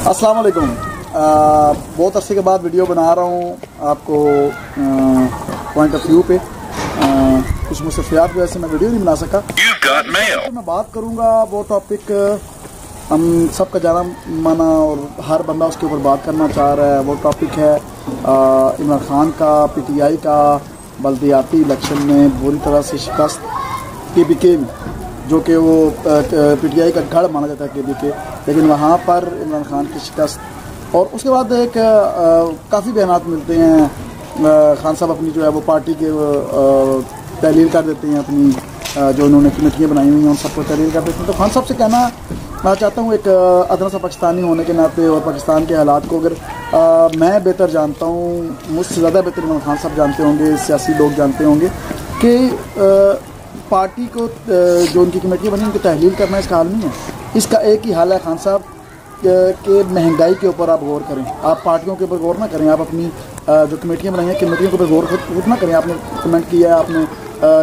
अस्सलाम वालेकुम। बहुत अरसे के बाद वीडियो बना रहा हूँ आपको पॉइंट ऑफ व्यू पे। कुछ मुसफ़ियात की वजह से मैं वीडियो नहीं बना सका। तो मैं बात करूँगा वो टॉपिक हम सबका जाना माना और हर बंदा उसके ऊपर बात करना चाह रहा है। वो टॉपिक है इमरान खान का PTI का बल्दियाती इलेक्शन में बुरी तरह से शिकस्त KBK में, जो कि वो PTI का गढ़ माना जाता है KBK, लेकिन वहाँ पर इमरान खान की शिकस्त। और उसके बाद एक काफ़ी बयानात मिलते हैं, खान साहब अपनी जो है वो पार्टी के तहलील कर देते हैं, अपनी जो उन्होंने कमेटियाँ बनाई हुई हैं उन सबको तहलील कर देते हैं। तो खान साहब से कहना मैं चाहता हूँ, एक अदना सा पाकिस्तानी होने के नाते और पाकिस्तान के हालात को अगर मैं बेहतर जानता हूँ, मुझसे ज़्यादा बेहतर इमरान खान साहब जानते होंगे, सियासी लोग जानते होंगे कि पार्टी को जो उनकी कमेटियाँ बनी उनकी तहलील करना इसका हल नहीं है। इसका एक ही हल है खान साहब कि महंगाई के ऊपर आप गौर करें। आप पार्टियों के ऊपर गौर ना करें, आप अपनी जो कमेटियाँ बनाई हैं कमेटियों के ऊपर गौर खुद ना करें। आपने कमेंट किया है, आपने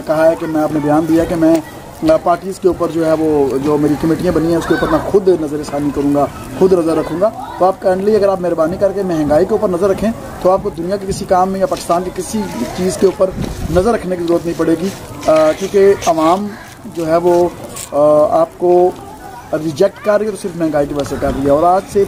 कहा है कि मैं आपने बयान दिया कि मैं पार्टीज़ के ऊपर जो है वो जो मेरी कमेटियाँ बनी हैं उसके ऊपर मैं खुद नज़रसानी करूँगा, खुद नज़र रखूँगा। तो आप काइंडली अगर आप मेहरबानी करके महंगाई के ऊपर नज़र रखें तो आपको दुनिया के किसी काम में या पाकिस्तान के किसी चीज़ के ऊपर नज़र रखने की ज़रूरत नहीं पड़ेगी, क्योंकि आवाम जो है वो आपको रिजेक्ट कर रही है तो सिर्फ महंगाई की वजह से कर रही है। और आज से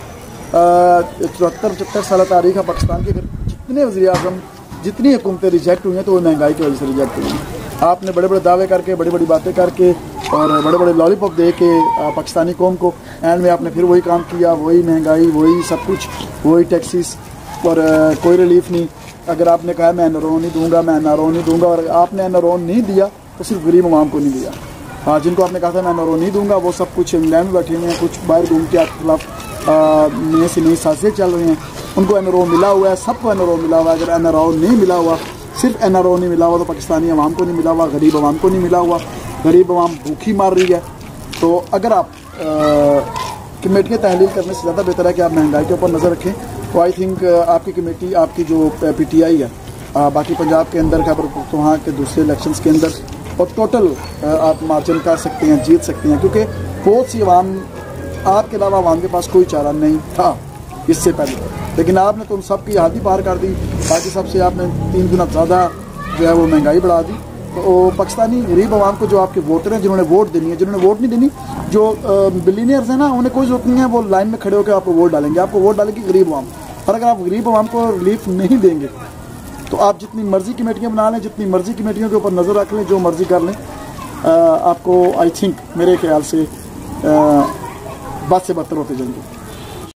74-75 साल तारीख है पाकिस्तान की, अगर जितने वज़ीर आज़म जितनी हुकूमतें रिजेक्ट हुई हैं तो वो महंगाई की वजह से रिजेक्ट हुई हैं। आपने बड़े बड़े दावे करके, बड़ी बड़ी बातें करके और बड़े बड़े लॉलीपॉप दे के पाकिस्तानी कौम को एंड में आपने फिर वही काम किया, वही महंगाई, वही सब कुछ, वही टैक्सीज और कोई रिलीफ नहीं। अगर आपने कहा मैं एनरोन नहीं दूंगा, मैं एनरोन नहीं दूंगा, और आपने एनरोन नहीं दिया तो सिर्फ गरीब अवाम को नहीं दिया। हाँ, जिनको आपने कहा था मैं एनरोन नहीं दूंगा वो सब कुछ इंग्लैंड में बैठे हुए हैं, कुछ बाहर घूम के आपके खिलाफ नए से नई साजिशें चल रही हैं, उनको एनरोन मिला हुआ है, सबको एनरोन मिला हुआ है। अगर एनरोन नहीं मिला हुआ, सिर्फ एनआरओ नहीं मिला हुआ तो पाकिस्तानी अवाम को नहीं मिला हुआ, गरीब अवाम को नहीं मिला हुआ, गरीब अवाम भूखी मार रही है। तो अगर आप कमेटियाँ तहलील करने से ज़्यादा बेहतर है कि आप महंगाई के ऊपर नज़र रखें। तो आई थिंक आपकी कमेटी, आपकी जो PTI है बाकी पंजाब के अंदर, खैबर पख्तूनख्वा के दूसरे इलेक्शंस के अंदर और टोटल आप मार्जिन कर सकते हैं, जीत सकते हैं, क्योंकि बहुत सी अवाम आपके अलावा अवाम के पास कोई चारा नहीं था इससे पहले, लेकिन आपने तो उन सब की हादी पार कर दी। बाकी सबसे आपने 3 गुना ज़्यादा जो है वो महंगाई बढ़ा दी। तो पाकिस्तानी गरीब आवाम को, जो आपके वोटर हैं जिन्होंने वोट देनी है, जिन्होंने वोट नहीं देनी, जो बिलियनियर्स हैं ना, उन्हें कोई ज़रूरत नहीं है वो लाइन में खड़े होकर आपको वोट डालेंगे। आपको वोट डालेंगे गरीब आवाम। और अगर आप गरीब आवाम को रिलीफ नहीं देंगे तो आप जितनी मर्जी कमेटियाँ बना लें, जितनी मर्जी कमेटियों के ऊपर नज़र रख लें, जो मर्जी कर लें, आपको आई थिंक मेरे ख्याल से बद से बदतर होते जाएंगे।